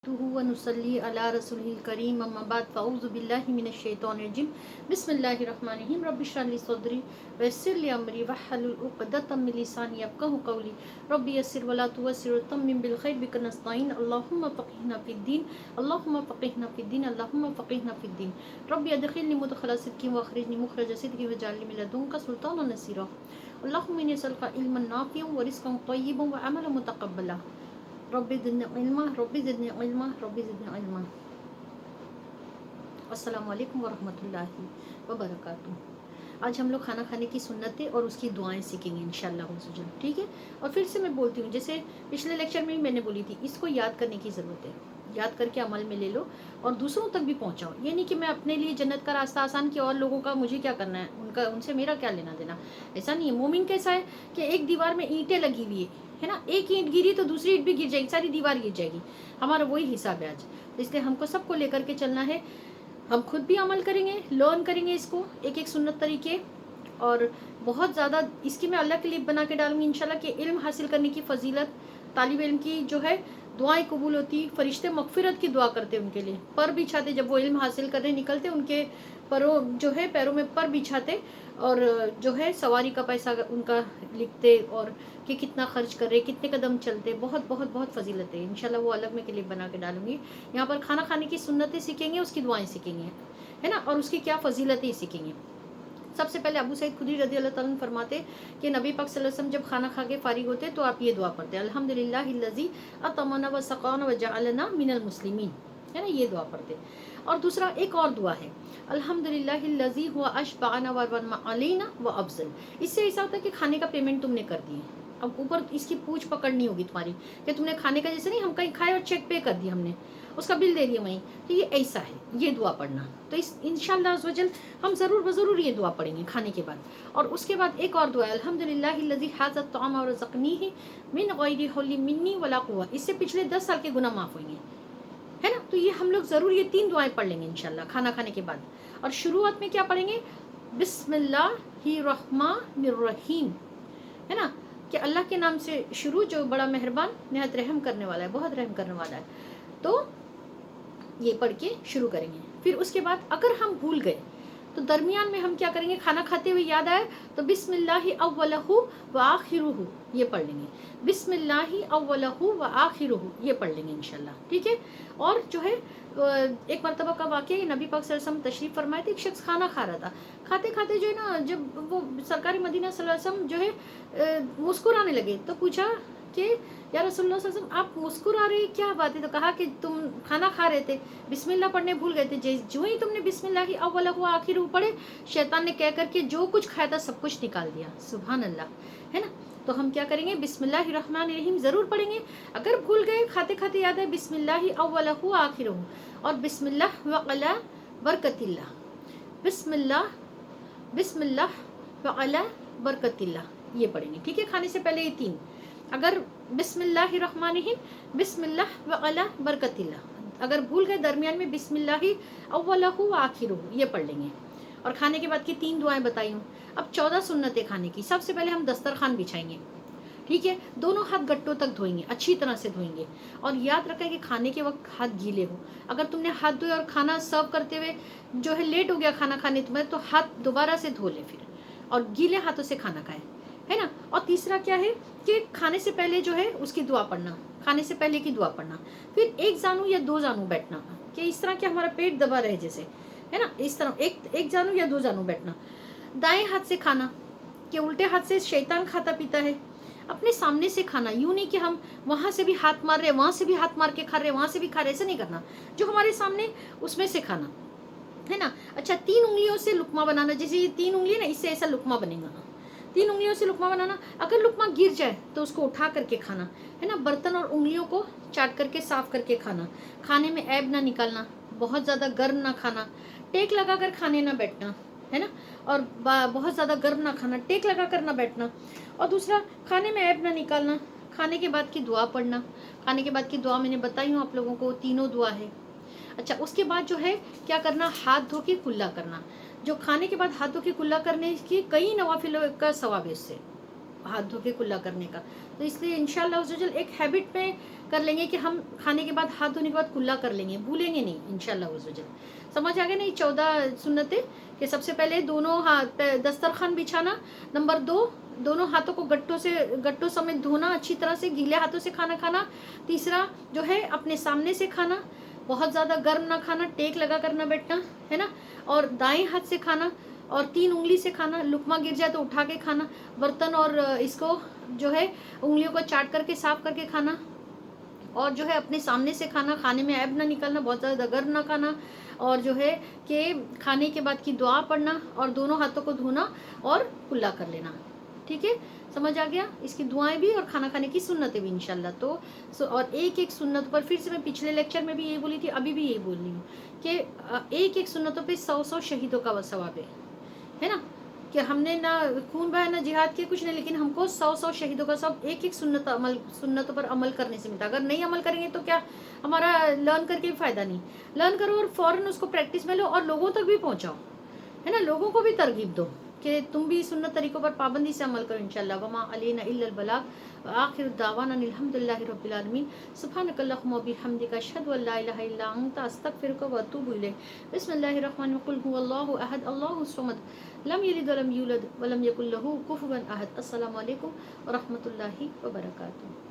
ونصلي على رسوله الكريم اما بعد فاعوذ بالله من الشيطان الرجيم بسم الله الرحمن الرحيم رب اشرح لي صدري ويسر لي امري واحلل عقدة من لساني يفقهوا قولي رب يسر ولا تعسر وتمم بالخير بك نستعين اللهم فقهنا في الدين اللهم فقهنا في الدين اللهم فقهنا في الدين رب ادخلني مدخل صدق واخرجني مخرج صدق واجعل لي من لدنك سلطانا نصيرا اللهم اني اسالك علما نافعا ورزقا طيبا وعملا متقبلا رب زدنی علما رب زدنی علما رب زدنی علما. السلام علیکم ورحمۃ اللہ وبرکاتہ. آج ہم لوگ کھانا کھانے کی سنتیں اور اس کی دعائیں سیکھیں گے انشاءاللہ. ٹھیک ہے. اور پھر سے میں بولتی ہوں جیسے پچھلے لیکچر میں بھی میں نے بولی تھی، اس کو یاد کرنے کی ضرورت ہے. یاد کر کے عمل میں لے لو اور دوسروں تک بھی پہنچاؤ. یہ نہیں کہ میں اپنے لیے جنت کا راستہ آسان کیا اور لوگوں کا مجھے کیا کرنا ہے، ان سے میرا کیا لینا دینا. ایسا نہیں ہے. مومن کیسا ہے کہ ایک دیوار میں اینٹیں لگی ہوئی ہے نا، ایک اینٹ گری تو دوسری اینٹ بھی گر جائے گی، ساری دیوار گر جائے گی. ہمارا وہی حساب ہے آج. اس لیے ہم کو سب کو لے کر کے چلنا ہے. ہم خود بھی عمل کریں گے، لرن کریں گے اس کو ایک ایک سنت طریقے. اور بہت زیادہ اس کی میں اللہ کے لیے بنا کے ڈالوں گی انشاءاللہ کہ علم حاصل کرنے کی فضیلت، طالب علم کی جو ہے دعائیں قبول ہوتی، فرشتے مغفرت کی دعا کرتے ان کے لیے، پر بچھاتے جب وہ علم حاصل کرنے نکلتے ان کے پیروں میں پر بچھاتے اور جو ہے سواری کا پیسہ ان کا لکھتے اور کہ کتنا خرچ کر رہے، کتنے قدم چلتے. بہت بہت بہت فضیلت ہے انشاءاللہ. وہ الگ میں کلپ بنا کے ڈالوں گی. یہاں پر کھانا کھانے کی سنتیں سیکھیں گے، اس کی دعائیں سیکھیں گے ہے نا، اور اس کی کیا فضیلتیں سیکھیں گے. سب سے پہلے ابو سعید خدری رضی اللہ تعالیٰ عنہ فرماتے کہ نبی پاک صلی اللہ علیہ وسلم جب کھانا کھا کے فارغ ہوتے تو آپ یہ دعا پڑھتے الحمدللہ الذی اطعمنا وسقانا وجعلنا من المسلمین، ہے نا، یہ دعا پڑھتے. اور دوسرا ایک اور دعا ہے الحمدللہ الذی هو اشبعنا وارحم علینا وافضل. اس سے ایسا ہوتا ہے کہ کھانے کا پیمنٹ تم نے کر دی ہے. اب اوپر اس کی پوچھ پکڑنی ہوگی تمہاری کہ تم نے کھانے کا، جیسے نہیں ہم کہیں کھائے اور چیک پے کر دیا ہم نے، اس کا بل دے دیا وہیں، تو یہ ایسا ہے یہ دعا پڑھنا. تو اس انشاءاللہ عزوجل ہم ضرور یہ دعا پڑھیں گے کھانے کے بعد. اور اس کے بعد ایک اور دعا ہے الحمدللہ الذی حاز الطعام ورزقنیہ من غیر حول منی ولا قوہ. اس سے پچھلے 10 سال کے گناہ معاف ہوئیں گے، ہے نا. تو یہ ہم لوگ ضرور یہ 3 دعائیں پڑھ لیں گے انشاءاللہ کھانا کھانے کے بعد. اور شروعات میں کیا پڑھیں گے؟ بسم اللہ الرحمن الرحیم، ہے نا، کہ اللہ کے نام سے شروع جو بڑا مہربان نہایت رحم کرنے والا ہے، بہت رحم کرنے والا ہے. تو یہ پڑھ کے شروع کریں گے. پھر اس کے بعد اگر ہم بھول گئے تو درمیان میں ہم کیا کریں گے، کھانا کھاتے ہوئے یاد آئے تو بسم اللہ اولہ و آخرہ یہ پڑھ لیں گے. بسم اللہ اولہ و آخرہ یہ پڑھ لیں گے انشاءاللہ. ٹھیک ہے. اور جو ہے ایک مرتبہ کا واقعہ ہے، نبی پاک صلی اللہ علیہ وسلم تشریف فرمائے تھے. ایک شخص کھانا کھا رہا تھا، کھاتے کھاتے جو ہے نا جب وہ سرکار مدینہ صلی اللہ علیہ وسلم جو ہے مسکرانے لگے تو پوچھا کہ یا رسول اللہ صلی اللہ علیہ وسلم آپ مسکرا رہے کیا بات ہے؟ تو کہا کہ تم کھانا کھا رہے تھے، بسم اللہ پڑھنے بھول گئے تھے. جو ہی تم نے بسم اللہ اولہ و آخرہ پڑھے، شیطان نے کہہ کر کے جو کچھ کھایا تھا سب کچھ نکال دیا. سبحان اللہ، ہے نا. تو ہم کیا کریں گے، بسم اللہ الرحمن الرحیم ضرور پڑھیں گے. اگر بھول گئے کھاتے کھاتے یاد ہے بسم اللہ اولہ و آخرہ اور بسم اللہ وعلی برکت اللہ، بسم اللہ وعلی برکت اللہ یہ پڑھیں گے. ٹھیک ہے. کھانے سے پہلے یہ 3. اگر بسم اللہ الرحمن الرحیم بسم اللہ وعلی برکت اللہ، اگر بھول گئے درمیان میں بسم اللہ اولہ و آخرہ یہ پڑھ لیں گے. اور کھانے کے بعد کی 3 دعائیں بتائی ہوں. اب 14 سنتیں کھانے کی. سب سے پہلے ہم دسترخوان بچھائیں گے. ٹھیک ہے. دونوں ہاتھ گٹوں تک دھوئیں گے، اچھی طرح سے دھوئیں گے. اور یاد رکھیں کہ کھانے کے وقت ہاتھ گیلے ہو. اگر تم نے ہاتھ دھوئے اور کھانا سرو کرتے ہوئے جو ہے لیٹ ہو گیا کھانا کھانے تمہیں، تو ہاتھ دوبارہ سے دھو لے پھر، اور گیلے ہاتھوں سے کھانا کھائے، ہے نا. اور تیسرا کیا ہے کہ کھانے سے پہلے جو ہے اس کی دعا پڑھنا، کھانے سے پہلے کی دعا پڑھنا. پھر ایک زانو یا 2 زانو بیٹھنا، کہ اس طرح کہ ہمارا پیٹ دبا رہے جیسے، ہے نا، اس طرح ایک زانو یا 2 زانو بیٹھنا. دائیں ہاتھ سے کھانا، کہ الٹے ہاتھ سے شیطان کھاتا پیتا ہے. اپنے سامنے سے کھانا، یوں نہیں کہ ہم وہاں سے بھی ہاتھ مار رہے، وہاں سے بھی ہاتھ مار کے کھا رہے، وہاں سے بھی کھا رہے، ایسے نہیں کرنا. جو ہمارے سامنے اس میں سے کھانا، ہے نا. اچھا 3 انگلیوں سے لقمہ بنانا، جیسے یہ 3 انگلی نا، اس سے ایسا لقمہ بنے گا. 3 انگلیوں سے لقمہ بنانا. اگر لقمہ گر جائے تو اس کو اٹھا کر کے کھانا، ہے نا. برتن اور انگلیوں کو چاٹ کر کے صاف کر کے کھانا. کھانے میں عیب نہ نکالنا، بہت زیادہ گرم نہ کھانا، ٹیک لگا کر کھانے نہ بیٹھنا، ہے نا. اور بہت زیادہ گرم نہ کھانا، ٹیک لگا کر نہ بیٹھنا. اور دوسرا کھانے میں عیب نہ نکالنا. کھانے کے بعد کی دعا پڑھنا. کھانے کے بعد کی دعا میں نے بتائی ہوں آپ لوگوں کو، تینوں دعا ہے. اچھا اس کے بعد جو ہے کیا کرنا، ہاتھ دھو کے کلا کرنا. جو کھانے کے بعد ہاتھ دھو کے کلا کرنے کی کئی نوافل کا ثواب ہے اس سے. ہاتھ دھو کے کلا کرنے کا. تو اس لیے انشاءاللہ عز و جل ایک ہیبٹ میں کر لیں گے کہ ہم کھانے کے بعد ہاتھ دھونے کے بعد کلا کر لیں گے, بھولیں گے نہیں انشاءاللہ عز و جل. سمجھ آ گیا نا یہ 14 سنتیں کہ سب سے پہلے دونوں ہاتھ دسترخوان بچھانا, نمبر 2 دونوں ہاتھوں کو گٹوں سمیت دھونا اچھی طرح سے, گیلے ہاتھوں سے کھانا کھانا. تیسرا جو ہے اپنے سامنے سے کھانا, بہت زیادہ گرم نہ کھانا, ٹیک لگا کر نہ بیٹھنا ہے نا, اور دائیں ہاتھ سے کھانا, اور 3 انگلی سے کھانا, لقمہ گر جائے تو اٹھا کے کھانا, برتن اور اس کو جو ہے انگلیوں کو چاٹ کر کے صاف کر کے کھانا, اور جو ہے اپنے سامنے سے کھانا, کھانے میں عیب نہ نکالنا, بہت زیادہ گرم نہ کھانا, اور جو ہے کہ کھانے کے بعد کی دعا پڑھنا, اور دونوں ہاتھوں کو دھونا اور کلا کر لینا. ٹھیک ہے, سمجھ آ گیا. اس کی دعائیں بھی اور کھانا کھانے کی سنتیں بھی انشاءاللہ. تو اور ایک سنت پر پھر سے میں پچھلے لیکچر میں بھی یہی بولی تھی, ابھی بھی یہی بول رہی ہوں کہ ایک سنتوں پہ 100 شہیدوں کا ثواب ہے نا, کہ ہم نے نہ خون بہایا نہ جہاد کیا کچھ نہیں, لیکن ہم کو 100 شہیدوں کا سب ایک سنتوں پر عمل کرنے سے ملتا. اگر نہیں عمل کریں گے تو کیا ہمارا لرن کر کے بھی فائدہ نہیں. لرن کرو اور فوراً اس کو پریکٹس میں لو اور لوگوں تک بھی پہنچاؤ, ہے نا, لوگوں کو بھی ترغیب دو کہ تم بھی سنت طریقوں پر پابندی سے عمل کرو انشاءاللہ. وما علینا الا البلاغ, آخر دعوانا الحمدللہ رب العالمین. سبحانک اللہم و بحمدک, اشہد ان لا الہ الا انت, استغفرک و اتوب الیک. بسم اللہ الرحمن الرحیم, قل هو اللہ احد اللہ الصمد, لم یلد ولم یولد ولم یکن لہ کفوا احد. السلام علیکم ورحمۃ اللہ وبرکاتہ.